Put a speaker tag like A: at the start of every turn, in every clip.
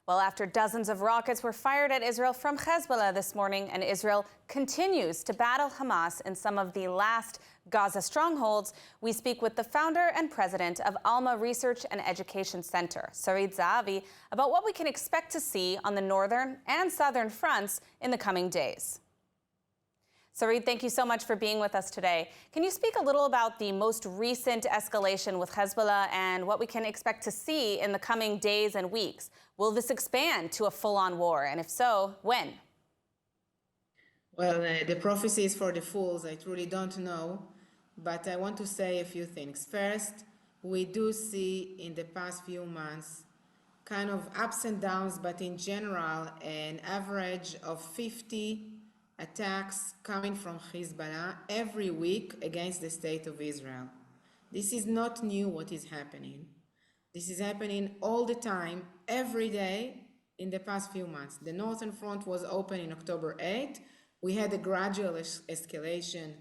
A: Well, after dozens of rockets were fired at Israel from Hezbollah this morning, and Israel continues to battle Hamas in some of the last Gaza strongholds, we speak with the founder and president of Alma Research and Education Center, Sarit Zehavi, about what we can expect to see on the northern and southern fronts in the coming days. Sarit, thank you so much for being with us today. Can you speak a little about the most recent escalation with Hezbollah and what we can expect to see in the coming days and weeks? Will this expand to a full-on war? And if so, when?
B: Well, the prophecy is for the fools. I truly don't know. But I want to say a few things. First, we do see in the past few months kind of ups and downs, but in general, an average of 50 attacks coming from Hezbollah every week against the state of Israel. This is not new what is happening. This is happening all the time, every day in the past few months. The Northern Front was open in October 8. We had a gradual escalation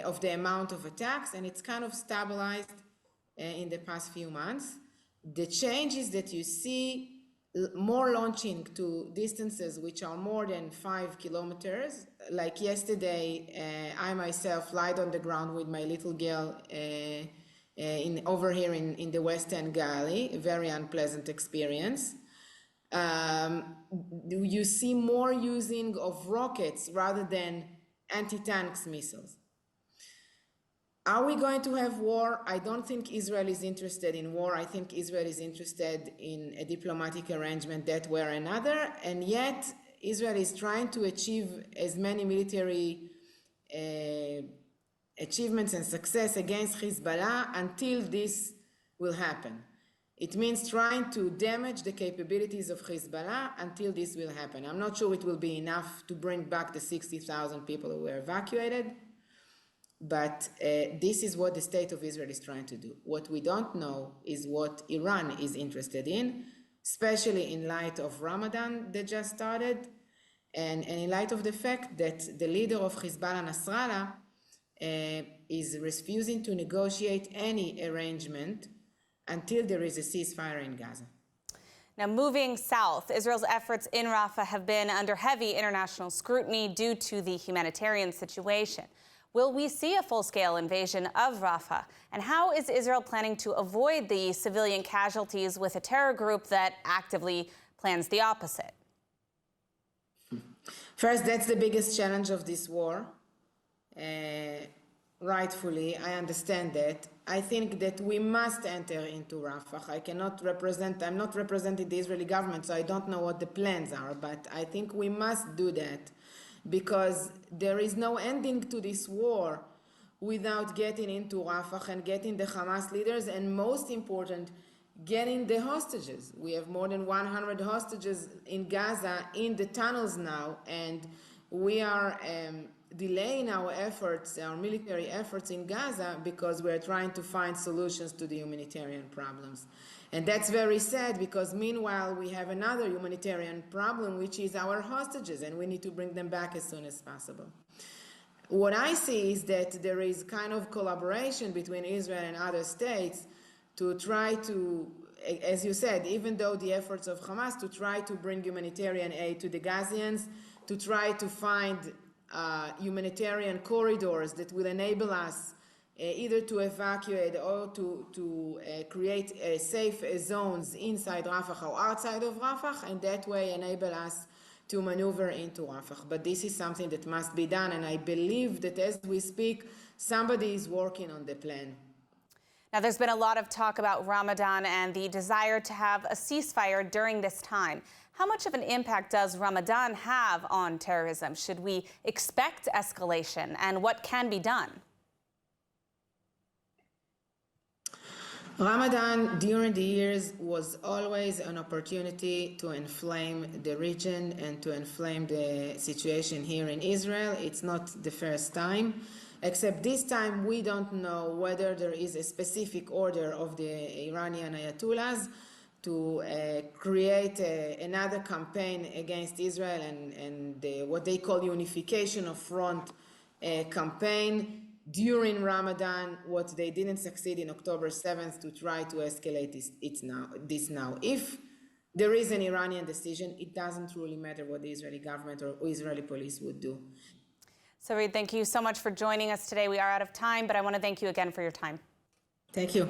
B: of the amount of attacks, and it's kind of stabilized in the past few months. The changes that you see, more launching to distances which are more than 5 kilometers. Like yesterday, I myself lied on the ground with my little girl over here in the Western Galilee, a very unpleasant experience. You see more using of rockets rather than anti-tanks missiles. Are we going to have war? I don't think Israel is interested in war. I think Israel is interested in a diplomatic arrangement that way or another, and yet Israel is trying to achieve as many military achievements and success against Hezbollah until this will happen. It means trying to damage the capabilities of Hezbollah until this will happen. I'm not sure it will be enough to bring back the 60,000 people who were evacuated. But this is what the state of Israel is trying to do. What we don't know is what Iran is interested in, especially in light of Ramadan that just started, and in light of the fact that the leader of Hezbollah, Nasrallah, is refusing to negotiate any arrangement until there is a ceasefire in Gaza.
A: Now, moving south, Israel's efforts in Rafah have been under heavy international scrutiny due to the humanitarian situation. Will we see a full-scale invasion of Rafah? And how is Israel planning to avoid the civilian casualties with a terror group that actively plans the opposite?
B: First, that's the biggest challenge of this war. Rightfully, I understand that. I think that we must enter into Rafah. I'm not representing the Israeli government, so I don't know what the plans are, but I think we must do that, because there is no ending to this war without getting into Rafah and getting the Hamas leaders, and most important, getting the hostages. We have more than 100 hostages in Gaza in the tunnels now, and we are delaying our efforts, our military efforts in Gaza, because we're trying to find solutions to the humanitarian problems. And that's very sad, because meanwhile we have another humanitarian problem, which is our hostages, and we need to bring them back as soon as possible. What I see is that there is kind of collaboration between Israel and other states to try to, as you said, even though the efforts of Hamas to try to bring humanitarian aid to the Gazians, to try to find humanitarian corridors that will enable us either to evacuate or to create safe zones inside Rafah or outside of Rafah, and that way enable us to maneuver into Rafah. But this is something that must be done, and I believe that as we speak, somebody is working on the plan.
A: Now, there's been a lot of talk about Ramadan and the desire to have a ceasefire during this time. How much of an impact does Ramadan have on terrorism? Should we expect escalation, and what can be done?
B: Ramadan during the years was always an opportunity to inflame the region and to inflame the situation here in Israel. It's not the first time, except this time we don't know whether there is a specific order of the Iranian Ayatollahs to create another campaign against Israel and what they call unification of front campaign during Ramadan, what they didn't succeed in October 7th to try to escalate this now. If there is an Iranian decision. It doesn't really matter what the Israeli government or Israeli police would do.
A: Sarit, thank you so much for joining us today. We are out of time, but I want to thank you again for your time.
B: Thank you.